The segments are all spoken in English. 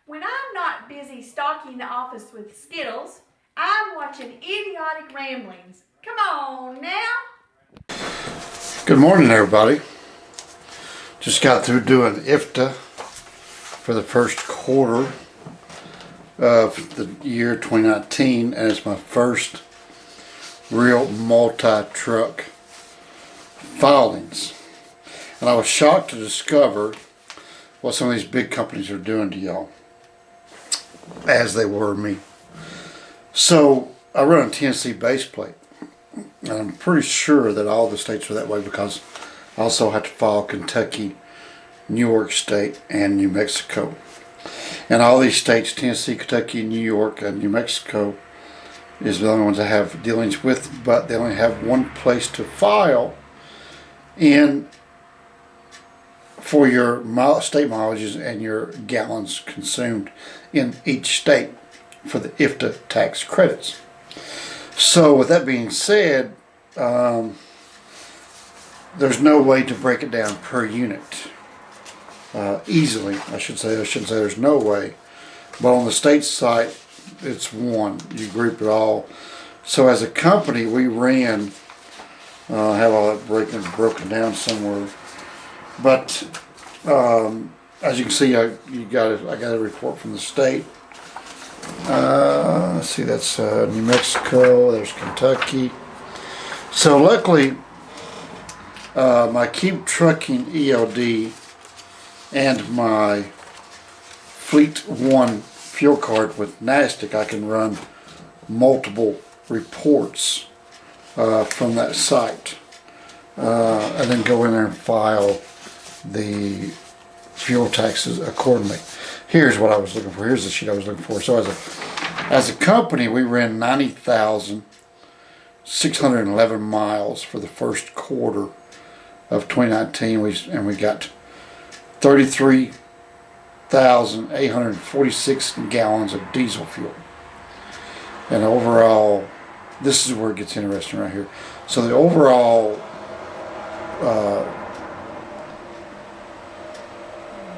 When I'm not busy stocking the office with Skittles, I'm watching idiotic ramblings. Come on now. Good morning, everybody. Just got through doing IFTA for the first quarter of the year 2019, and it's my first real multi-truck filings. And I was shocked to discover what some of these big companies are doing to y'all, as they were me. So I run a Tennessee base plate, and I'm pretty sure that all the states are that way because I also have to file Kentucky, New York State, and New Mexico. And all these states, Tennessee, Kentucky, New York, and New Mexico, is the only ones I have dealings with, but they only have one place to file in for your state mileages and your gallons consumed in each state for the IFTA tax credits. So with that being said, there's no way to break it down per unit easily. I shouldn't say there's no way, but on the state site it's one. You group it all. So as a company, we ran have all that broken down somewhere. But as you can see, I got a report from the state. Let's see, that's New Mexico. There's Kentucky. So luckily, my Keep Trucking ELD and my Fleet One fuel card with NASTIC, I can run multiple reports from that site, and then go in there and file the fuel taxes accordingly. Here's what I was looking for. Here's the sheet I was looking for. So as a company, we ran 90,611 miles for the first quarter of 2019, and we got 33,846 gallons of diesel fuel. And overall, this is where it gets interesting right here. So the overall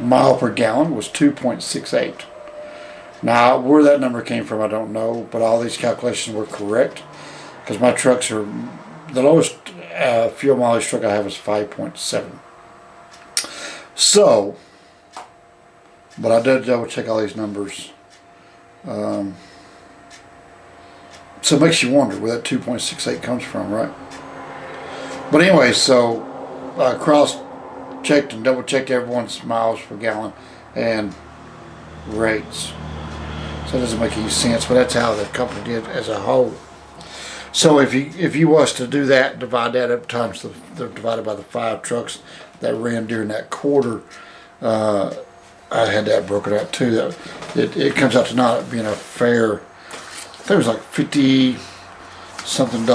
mile per gallon was 2.68. Now, where that number came from, I don't know, but all these calculations were correct because my trucks are, the lowest fuel mileage truck I have is 5.7. So, but I did double check all these numbers. So it makes you wonder where that 2.68 comes from, right? But anyway, so I cross-checked and double-checked everyone's miles per gallon and rates. So it doesn't make any sense, but that's how the company did as a whole. So if you was to do that, divide that up times they're divided by the 5 trucks that ran during that quarter, I had that broken out too. It comes out to not being a fair. I think it was like $50 something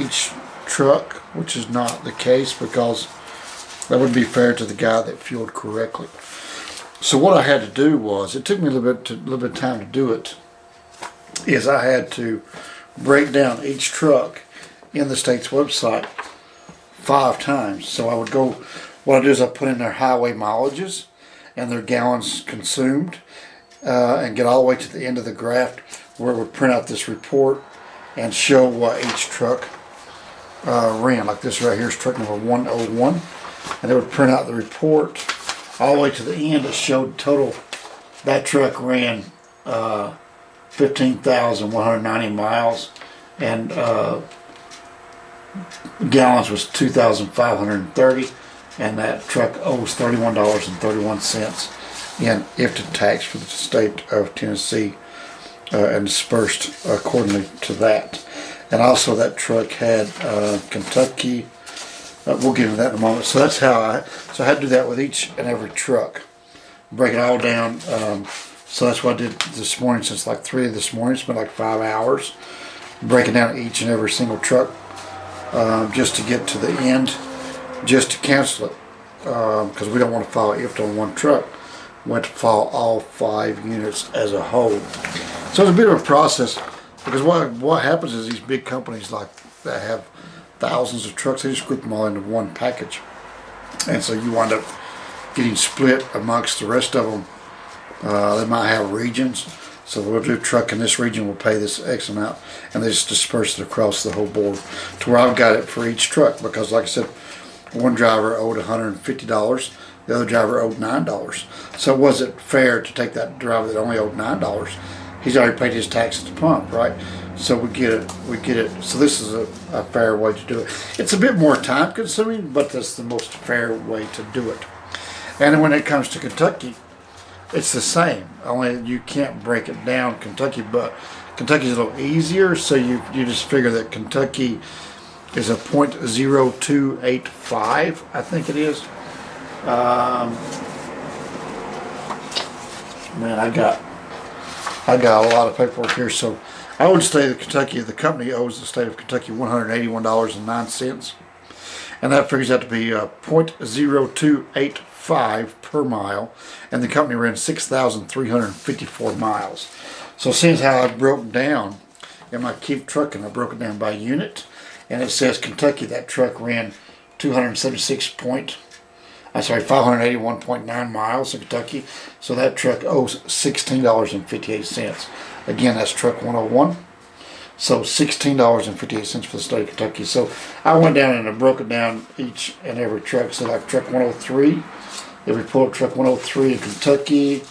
each truck, which is not the case because that wouldn't be fair to the guy that fueled correctly. So what I had to do was, it took me a little bit of time to do it, is I had to break down each truck in the state's website 5 times. So I would go, what I do is I put in their highway mileages and their gallons consumed, and get all the way to the end of the graph where it would print out this report and show what each truck ran. Like this right here is truck number 101, and it would print out the report all the way to the end. It showed total, that truck ran 15,190 miles, and gallons was 2,530, and that truck owes $31.31 in IFTA tax for the state of Tennessee, and dispersed accordingly to that. And also that truck had Kentucky. We'll get into that in a moment. So that's how I had to do that with each and every truck, break it all down. So that's what I did this morning. Since like 3 this morning, it's been like 5 hours breaking down each and every single truck, just to get to the end, just to cancel it, because we don't want to file IFTA on one truck. We want to file all 5 units as a whole. So it's a bit of a process, because what happens is these big companies like that have thousands of trucks, they just group them all into one package, and so you wind up getting split amongst the rest of them They might have regions. So we'll do truck in this region, we'll pay this X amount, and they just disperse it across the whole board to where I've got it for each truck. Because like I said, one driver owed $150, the other driver owed $9. So it wasn't fair to take that driver that only owed $9. He's already paid his tax at the pump, right? So we get it. So this is a fair way to do it. It's a bit more time consuming, but that's the most fair way to do it. And when it comes to Kentucky, it's the same, only you can't break it down Kentucky, but Kentucky's a little easier, so you just figure that Kentucky is a .0285, I think it is. Man, I got a lot of paperwork here, so I would say that Kentucky, the company owes the state of Kentucky $181.09, and that figures out to be .0285 per mile, and the company ran 6,354 miles. So since how I broke down in my Keep Trucking, I broke it down by unit, and it says Kentucky, that truck ran 581.9 miles in Kentucky, so that truck owes $16.58. Again, that's truck 101. So $16.58 for the state of Kentucky. So I went down and I broke it down each and every truck. So like truck 103, if we pull up truck 103 in Kentucky,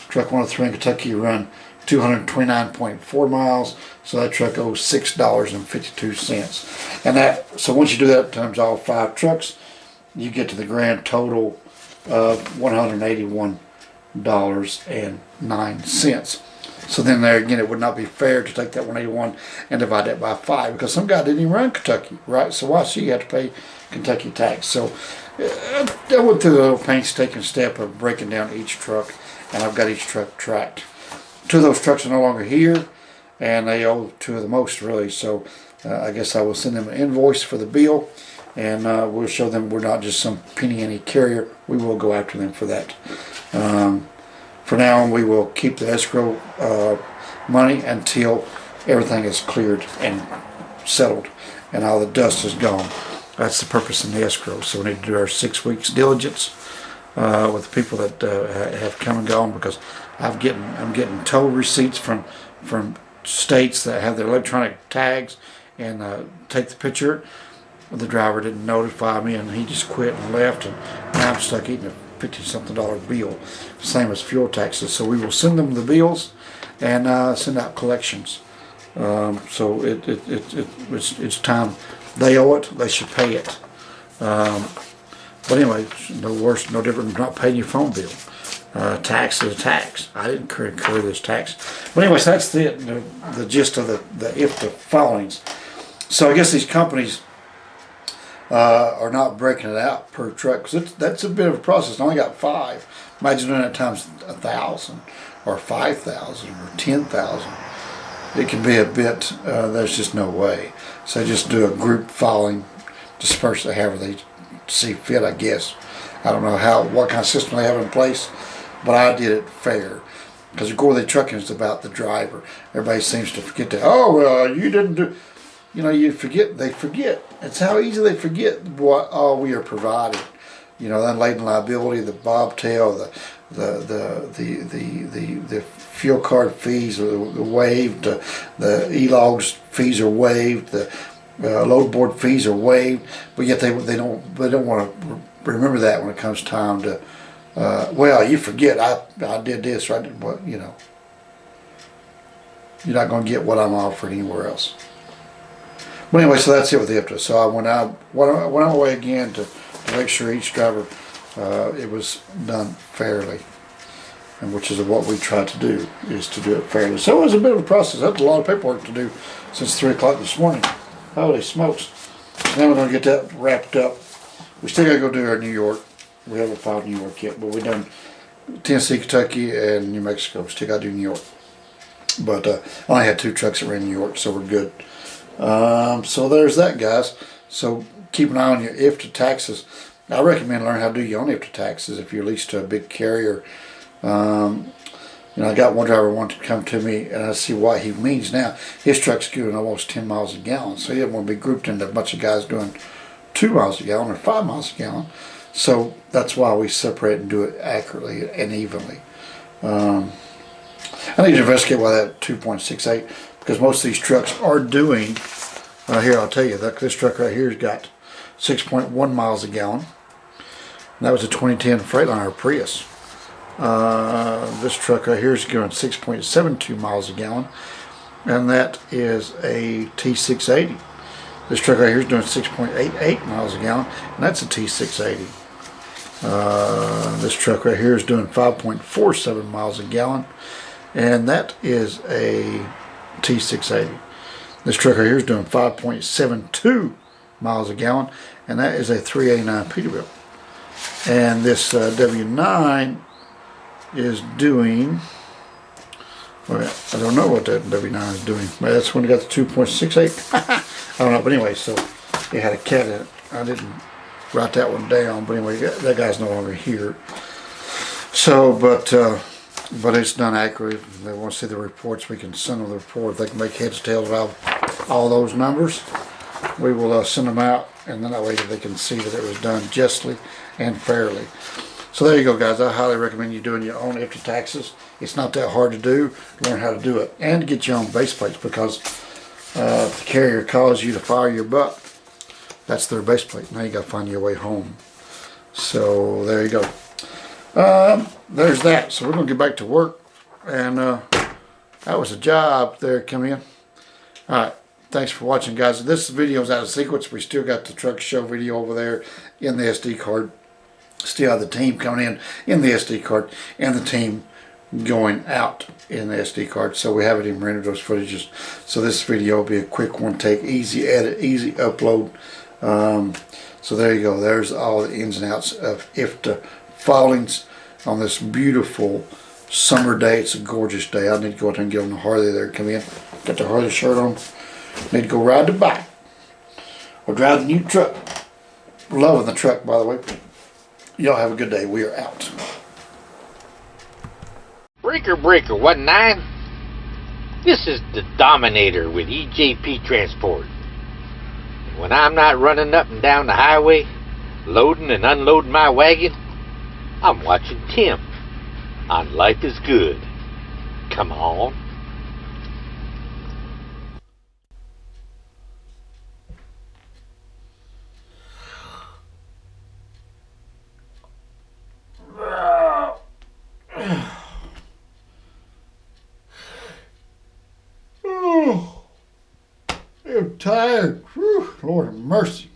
truck 103 in Kentucky run 229.4 miles. So that truck owes $6.52. And that, so once you do that times all 5 trucks, you get to the grand total of $181.09. So then there again, it would not be fair to take that 181 and divide that by 5, because some guy didn't even run Kentucky, right? So why should you have to pay Kentucky tax? So I went through the little painstaking step of breaking down each truck, and I've got each truck tracked. 2 of those trucks are no longer here, and they owe 2 of the most, really. So I guess I will send them an invoice for the bill, and we'll show them we're not just some penny-ante carrier. We will go after them for that. For now on, we will keep the escrow money until everything is cleared and settled and all the dust is gone. That's the purpose in the escrow. So we need to do our 6 weeks diligence with the people that have come and gone, because I'm getting tow receipts from states that have their electronic tags and take the picture. The driver didn't notify me, and he just quit and left, and now I'm stuck eating a $50-something bill, same as fuel taxes. So we will send them the bills and send out collections. So it's time. They owe it. They should pay it. But anyway, no worse, no different than not paying your phone bill. Tax is a tax. I didn't incur this tax. But anyways, that's the gist of the IFTA filings. So I guess these companies are not breaking it out per truck, because that's a bit of a process. I only got 5. Imagine doing it times 1,000 or 5,000 or 10,000. It can be a bit. There's just no way. So just do a group filing, disperse it however they see fit, I guess. I don't know what kind of system they have in place, but I did it fair. Because Gourley Trucking is about the driver. Everybody seems to forget that. Oh, well, you didn't do. You know, you forget. They forget. It's how easy they forget what all we are provided. You know, the unladen liability, the bobtail, the fuel card fees are waived. The e-logs fees are waived. The load board fees are waived. But yet they don't want to remember that when it comes time to. Well, you forget I did this, right? But you know, you're not going to get what I'm offering anywhere else. But anyway, so that's it with the IFTA. So I went away again to make sure each driver it was done fairly, and which is what we try to do, is to do it fairly. So it was a bit of a process. That's a lot of paperwork to do since 3 o'clock this morning. Holy smokes! Now we're going to get that wrapped up. We still got to go do our New York. We haven't filed New York yet, but we've done Tennessee, Kentucky, and New Mexico. Still got to do New York. But I only had 2 trucks that ran New York, so we're good. So there's that, guys. So keep an eye on your IFTA taxes. I recommend learn how to do your own IFTA taxes if you're leased to a big carrier. You know, I got one driver wanted to come to me, and I see what he means now. His truck's doing almost 10 miles a gallon, so he didn't want to be grouped into a bunch of guys doing 2 miles a gallon or 5 miles a gallon. So that's why we separate and do it accurately and evenly. I need to investigate why that 2.68, because most of these trucks are doing, here I'll tell you, this truck right here's got 6.1 miles a gallon. And that was a 2010 Freightliner Prius. This truck right here is going 6.72 miles a gallon, and that is a T680. This truck right here is doing 6.88 miles a gallon, and that's a T680. This truck right here is doing 5.47 miles a gallon, and that is a T680. This truck right here is doing 5.72 miles a gallon, and that is a 389 Peterbilt. And this W9 is doing, well, I don't know what that W9 is doing. Well, that's when it got the 2.68. I don't know, but anyway, so it had a cat in it. I didn't write that one down, but anyway, that guy's no longer here. So, but it's done accurate. If they want to see the reports, we can send them the report. If they can make heads or tails out of all those numbers, we will send them out, and then that way they can see that it was done justly and fairly. So there you go, guys. I highly recommend you doing your own IFTA taxes. It's not that hard to do. Learn how to do it, and to get your own base plates, because if the carrier calls you to fire your buck, that's their base plate. Now you got to find your way home. So there you go. There's that. So we're going to get back to work, and that was a job there come in. Alright, thanks for watching, guys. This video is out of sequence. We still got the truck show video over there in the SD card. Still have the team coming in the SD card, and the team going out in the SD card. So we haven't even rendered those footages. So this video will be a quick one take, easy edit, easy upload. So there you go. There's all the ins and outs of IFTA filings on this beautiful summer day. It's a gorgeous day. I need to go out there and get on the Harley there. Come in, got the Harley shirt on. Need to go ride the bike or drive the new truck. Loving the truck, by the way. Y'all have a good day. We are out. Breaker 19. This is the Dominator with EJP Transport. When I'm not running up and down the highway, loading and unloading my wagon, I'm watching Tim on Life is Good. Come on. I'm tired. Whew, Lord have mercy.